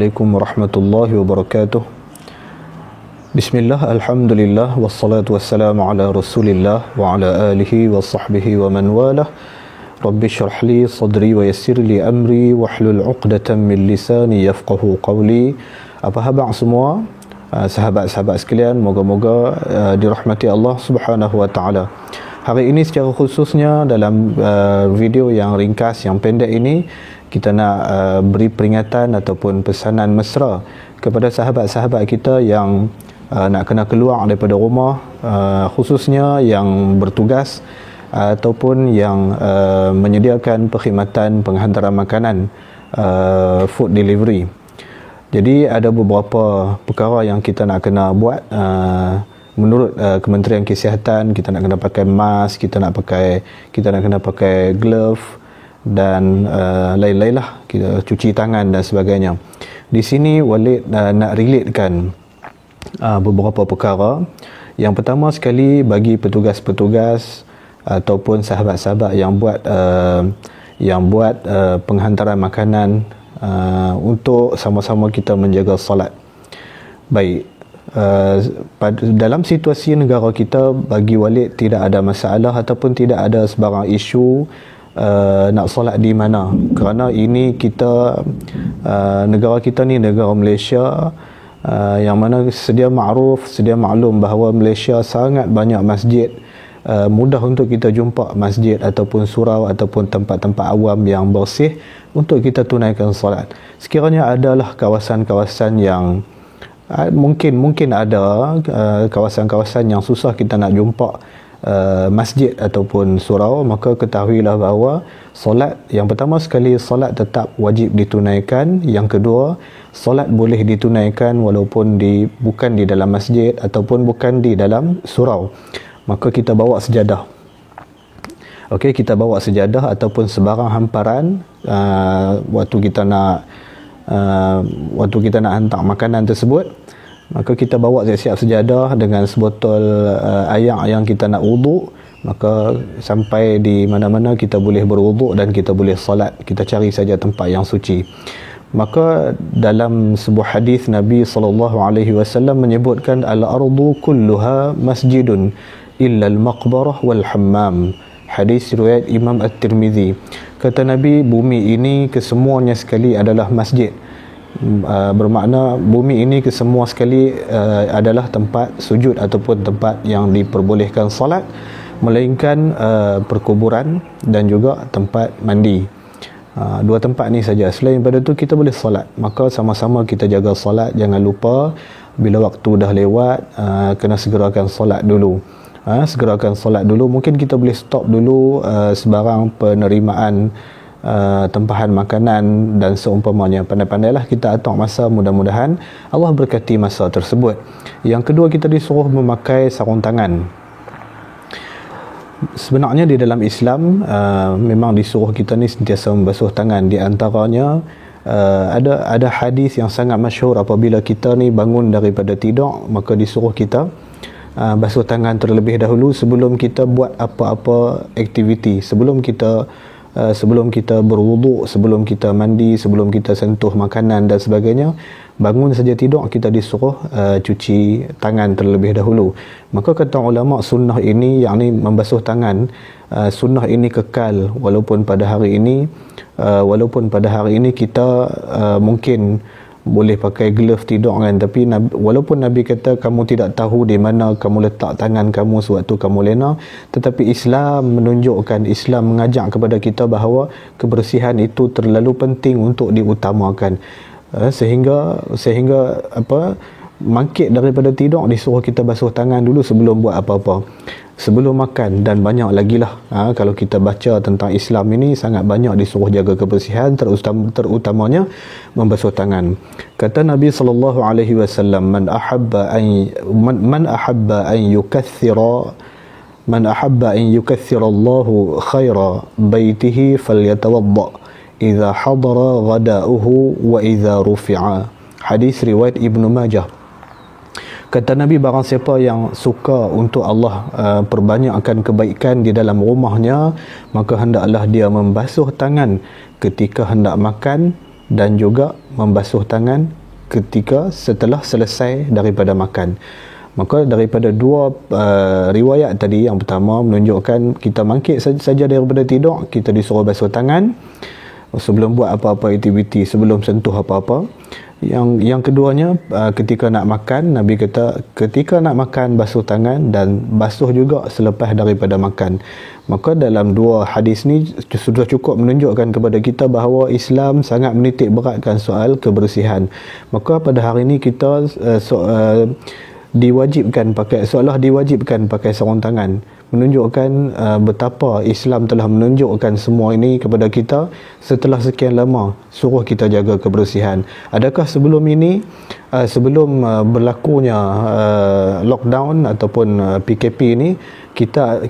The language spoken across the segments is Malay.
Assalamualaikum warahmatullahi wabarakatuh. Bismillah, alhamdulillah, wassalatu wassalamu ala rasulillah wa ala alihi wa sahbihi wa man walah. Rabbi syrah li sadri wa yassir li amri wahlul uqdatan min lisani yafqahu qawli. Apa khabar semua? Sahabat-sahabat sekalian, moga-moga dirahmati Allah Subhanahu wa taala. Hari ini secara khususnya dalam video yang ringkas, yang pendek ini, kita nak beri peringatan ataupun pesanan mesra kepada sahabat-sahabat kita yang nak kena keluar daripada rumah, khususnya yang bertugas ataupun yang menyediakan perkhidmatan penghantaran makanan, food delivery. Jadi ada beberapa perkara yang kita nak kena buat. Menurut Kementerian Kesihatan, kita nak kena pakai mask, kita nak kena pakai glove dan lain-lain lah, kita cuci tangan dan sebagainya. Di sini Walid nak relatekan beberapa perkara. Yang pertama sekali, bagi petugas-petugas ataupun sahabat-sahabat yang buat penghantaran makanan, untuk sama-sama kita menjaga salat. Baik, dalam situasi negara kita, bagi Walid tidak ada masalah ataupun tidak ada sebarang isu nak solat di mana, kerana ini kita negara kita ni negara Malaysia, yang mana sedia maklum bahawa Malaysia sangat banyak masjid, mudah untuk kita jumpa masjid ataupun surau ataupun tempat-tempat awam yang bersih untuk kita tunaikan solat. Sekiranya adalah kawasan-kawasan yang mungkin ada kawasan-kawasan yang susah kita nak jumpa masjid ataupun surau, maka ketahuilah bahawa solat, yang pertama sekali, solat tetap wajib ditunaikan. Yang kedua, solat boleh ditunaikan walaupun bukan di dalam masjid ataupun bukan di dalam surau. Maka kita bawa sejadah. Okey, kita bawa sejadah ataupun sebarang hamparan waktu kita nak hantar makanan tersebut. Maka kita bawa siap-siap sejadah dengan sebotol air yang kita nak wuduk. Maka sampai di mana-mana kita boleh berwuduk dan kita boleh salat. Kita cari saja tempat yang suci. Maka dalam sebuah hadis Nabi SAW menyebutkan, al-ardu kulluha masjidun illa al-maqbarah wal hammam. Hadis riwayat Imam At-Tirmizi. Kata Nabi, bumi ini kesemuanya sekali adalah masjid. Bermakna bumi ini kesemua sekali adalah tempat sujud ataupun tempat yang diperbolehkan salat, melainkan perkuburan dan juga tempat mandi. Dua tempat ni saja. Selain daripada tu kita boleh salat. Maka sama-sama kita jaga salat. Jangan lupa bila waktu dah lewat, kena segerakan salat dulu. Segerakan salat dulu. Mungkin kita boleh stop dulu sebarang penerimaan tempahan makanan dan seumpamanya. Pandai-pandailah kita atur masa, mudah-mudahan Allah berkati masa tersebut. Yang kedua, kita disuruh memakai sarung tangan. Sebenarnya di dalam Islam memang disuruh kita ni sentiasa membasuh tangan. Di antaranya ada hadis yang sangat masyhur, apabila kita ni bangun daripada tidur, maka disuruh kita basuh tangan terlebih dahulu sebelum kita buat apa-apa aktiviti, sebelum kita berwuduk, sebelum kita mandi, sebelum kita sentuh makanan dan sebagainya. Bangun saja tidur, kita disuruh cuci tangan terlebih dahulu. Maka kata ulama, sunnah ini, yakni membasuh tangan, sunnah ini kekal walaupun pada hari ini kita mungkin boleh pakai glove tidur kan, tapi walaupun Nabi kata kamu tidak tahu di mana kamu letak tangan kamu sewaktu kamu lena, tetapi Islam menunjukkan, Islam mengajak kepada kita bahawa kebersihan itu terlalu penting untuk diutamakan, sehingga bangkit daripada tidur disuruh kita basuh tangan dulu sebelum buat apa-apa, sebelum makan, dan banyak lagi lah. Kalau kita baca tentang Islam ini, sangat banyak disuruh jaga kebersihan, terutamanya membasuh tangan. Kata Nabi SAW, man ahabba an yukaththira Allahu khaira baitihi falyatawadda idza hadara ghada'uhu wa idza rufi'a. Hadis riwayat Ibnu Majah. Kata Nabi, barang siapa yang suka untuk Allah perbanyakkan kebaikan di dalam rumahnya, maka hendaklah dia membasuh tangan ketika hendak makan dan juga membasuh tangan ketika setelah selesai daripada makan. Maka daripada dua riwayat tadi, yang pertama menunjukkan kita bangkit saja daripada tidur, kita disuruh basuh tangan sebelum buat apa-apa aktiviti, sebelum sentuh apa-apa. Yang keduanya, ketika nak makan, Nabi kata ketika nak makan basuh tangan dan basuh juga selepas daripada makan. Maka dalam dua hadis ni sudah cukup menunjukkan kepada kita bahawa Islam sangat menitik beratkan soal kebersihan. Maka pada hari ini kita diwajibkan pakai, seolah diwajibkan pakai sarung tangan, menunjukkan betapa Islam telah menunjukkan semua ini kepada kita setelah sekian lama suruh kita jaga kebersihan. Adakah sebelum ini, sebelum berlakunya lockdown ataupun PKP ini, kita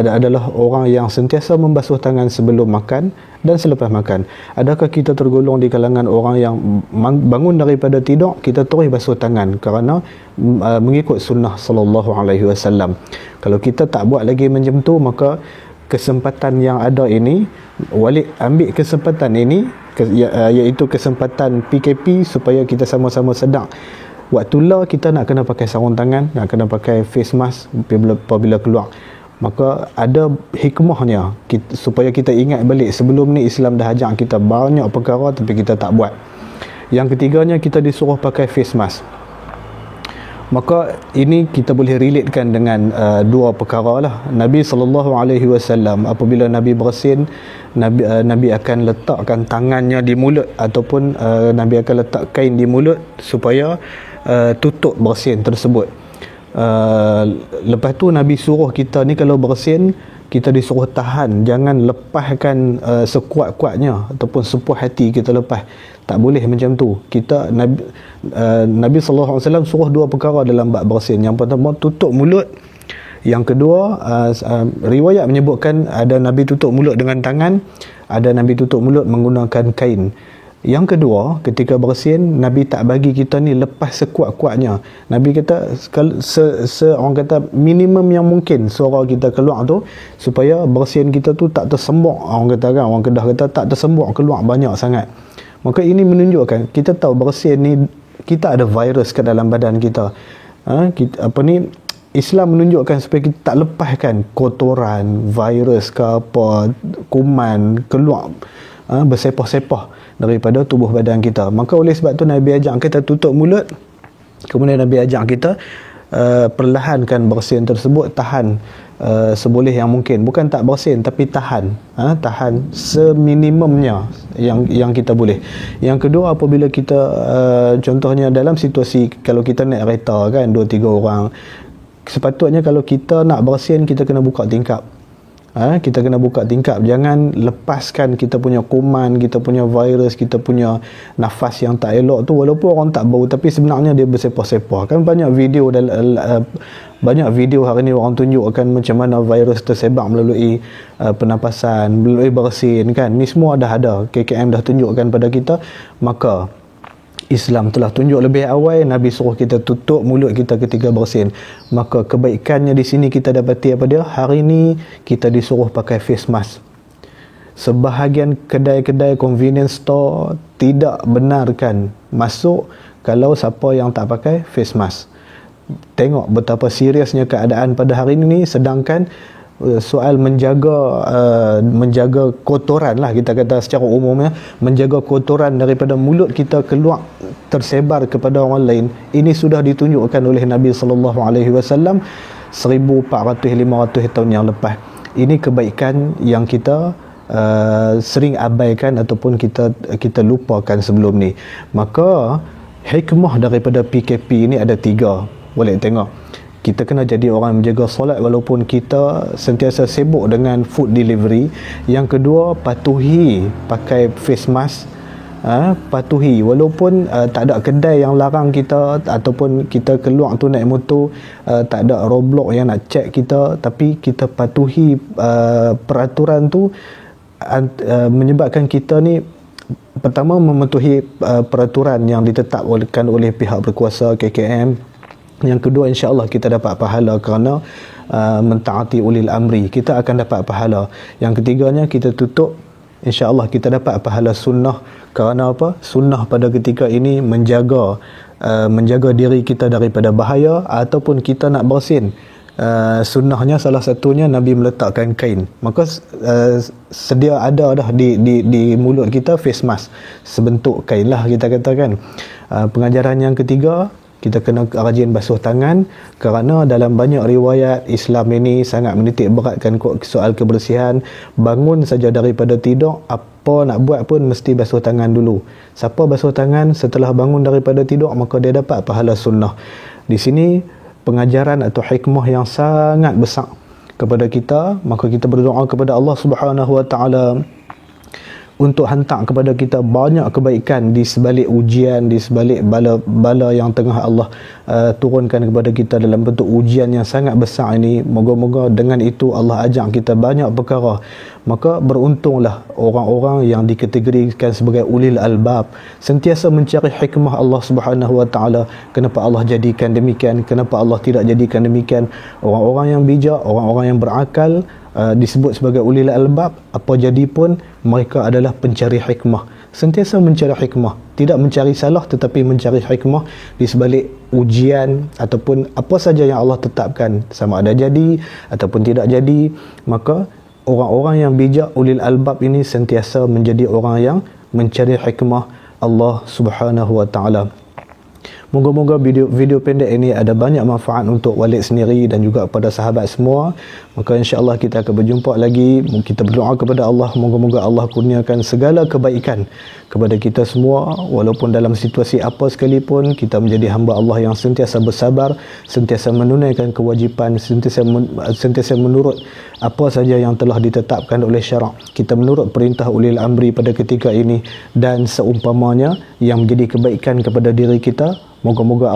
adalah orang yang sentiasa membasuh tangan sebelum makan dan selepas makan? Adakah kita tergolong di kalangan orang yang bangun daripada tidur kita terus basuh tangan kerana mengikut sunnah sallallahu alaihi wasallam? Kalau kita tak buat lagi macam tu, maka kesempatan yang ada ini, Walid ambil kesempatan ini, iaitu kesempatan PKP, supaya kita sama-sama sedar waktu lah kita nak kena pakai sarung tangan, nak kena pakai face mask apabila keluar. Maka ada hikmahnya supaya kita ingat balik, sebelum ni Islam dah ajar kita banyak perkara tapi kita tak buat. Yang ketiganya, kita disuruh pakai face mask. Maka ini kita boleh relatekan dengan dua perkara lah. Nabi SAW apabila Nabi bersin, Nabi akan letakkan tangannya di mulut, ataupun Nabi akan letak kain di mulut supaya tutup bersin tersebut. Lepas tu Nabi suruh kita ni kalau bersin, kita disuruh tahan, jangan lepaskan sekuat-kuatnya ataupun sepuas hati kita lepas. Tak boleh macam tu. Nabi SAW suruh dua perkara dalam bab bersin. Yang pertama, tutup mulut. Yang kedua, riwayat menyebutkan ada Nabi tutup mulut dengan tangan, ada Nabi tutup mulut menggunakan kain. Yang kedua, ketika bersin, Nabi tak bagi kita ni lepas sekuat-kuatnya. Nabi kata orang kata minimum yang mungkin suara kita keluar tu, supaya bersin kita tu tak tersembur. Orang kata kan, orang Kedah kata tak tersembur keluar banyak sangat. Maka ini menunjukkan kita tahu bersin ni, kita ada virus ke dalam badan kita. Islam menunjukkan supaya kita tak lepaskan kotoran, virus ke apa, kuman keluar bersepah-sepah daripada tubuh badan kita. Maka oleh sebab tu Nabi ajak kita tutup mulut. Kemudian Nabi ajak kita perlahankan bersin tersebut, tahan seboleh yang mungkin. Bukan tak bersin, tapi tahan. Tahan seminimumnya yang kita boleh. Yang kedua, apabila kita contohnya dalam situasi kalau kita naik kereta kan, 2-3 orang, sepatutnya kalau kita nak bersin, kita kena buka tingkap. Kita kena buka tingkap. Jangan lepaskan kita punya kuman, kita punya virus, kita punya nafas yang tak elok tu. Walaupun orang tak bau, tapi sebenarnya dia bersepah-sepah. Kan banyak video hari ni orang tunjukkan macam mana virus tersebar melalui pernafasan, melalui bersin kan. Ni semua dah ada. KKM dah tunjukkan pada kita. Maka Islam telah tunjuk lebih awal, Nabi suruh kita tutup mulut kita ketika bersin. Maka kebaikannya di sini kita dapati apa dia? Hari ini kita disuruh pakai face mask. Sebahagian kedai-kedai convenience store tidak benarkan masuk kalau siapa yang tak pakai face mask. Tengok betapa seriusnya keadaan pada hari ini, sedangkan soal menjaga kotoran lah, kita kata secara umumnya, menjaga kotoran daripada mulut kita keluar tersebar kepada orang lain, ini sudah ditunjukkan oleh Nabi SAW 1400-500 tahun yang lepas. Ini kebaikan yang kita sering abaikan ataupun kita lupakan sebelum ni. Maka hikmah daripada PKP ini ada 3. Boleh tengok, kita kena jadi orang menjaga solat walaupun kita sentiasa sibuk dengan food delivery. Yang kedua, patuhi pakai face mask. Patuhi walaupun tak ada kedai yang larang kita, ataupun kita keluar tu naik motor, tak ada roadblock yang nak check kita, tapi kita patuhi peraturan tu, menyebabkan kita ni pertama mematuhi peraturan yang ditetapkan oleh pihak berkuasa KKM. Yang kedua, insya-Allah kita dapat pahala kerana mentaati ulil amri, kita akan dapat pahala. Yang ketiganya, kita tutup insya-Allah kita dapat pahala sunnah. Kerana apa? Sunnah pada ketika ini menjaga diri kita daripada bahaya, ataupun kita nak bersin. Sunnahnya salah satunya Nabi meletakkan kain. Maka sedia ada dah di mulut kita face mask sebentuk kain lah, kita katakan. Pengajaran yang ketiga, kita kena rajin basuh tangan, kerana dalam banyak riwayat Islam ini sangat menitik beratkan soal kebersihan. Bangun saja daripada tidur, apa nak buat pun mesti basuh tangan dulu. Siapa basuh tangan setelah bangun daripada tidur, maka dia dapat pahala sunnah. Di sini pengajaran atau hikmah yang sangat besar kepada kita. Maka kita berdoa kepada Allah Subhanahu Wa Taala untuk hantar kepada kita banyak kebaikan di sebalik ujian, di sebalik bala yang tengah Allah turunkan kepada kita dalam bentuk ujian yang sangat besar ini. Moga-moga dengan itu Allah ajak kita banyak perkara. Maka beruntunglah orang-orang yang dikategorikan sebagai ulil albab, sentiasa mencari hikmah Allah Subhanahu Wa Taala. Kenapa Allah jadikan demikian, kenapa Allah tidak jadikan demikian. Orang-orang yang bijak, orang-orang yang berakal, disebut sebagai ulil albab. Apa jadi pun mereka adalah pencari hikmah, sentiasa mencari hikmah, tidak mencari salah tetapi mencari hikmah di sebalik ujian ataupun apa saja yang Allah tetapkan, sama ada jadi ataupun tidak jadi. Maka orang-orang yang bijak, ulil albab ini sentiasa menjadi orang yang mencari hikmah Allah Subhanahu Wa Taala. Moga-moga video pendek ini ada banyak manfaat untuk Walid sendiri dan juga kepada sahabat semua. Maka insya-Allah kita akan berjumpa lagi. Kita berdoa kepada Allah, moga-moga Allah kurniakan segala kebaikan kepada kita semua, walaupun dalam situasi apa sekalipun kita menjadi hamba Allah yang sentiasa bersabar, sentiasa menunaikan kewajipan, sentiasa menurut apa saja yang telah ditetapkan oleh syarak. Kita menurut perintah ulil amri pada ketika ini dan seumpamanya yang menjadi kebaikan kepada diri kita. Moga-moga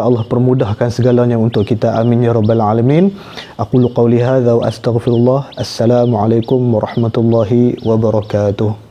Allah permudahkan segalanya untuk kita. Amin ya rabbal alamin. Aqulu qawli hadza wa astaghfirullah. Assalamualaikum warahmatullahi wabarakatuh.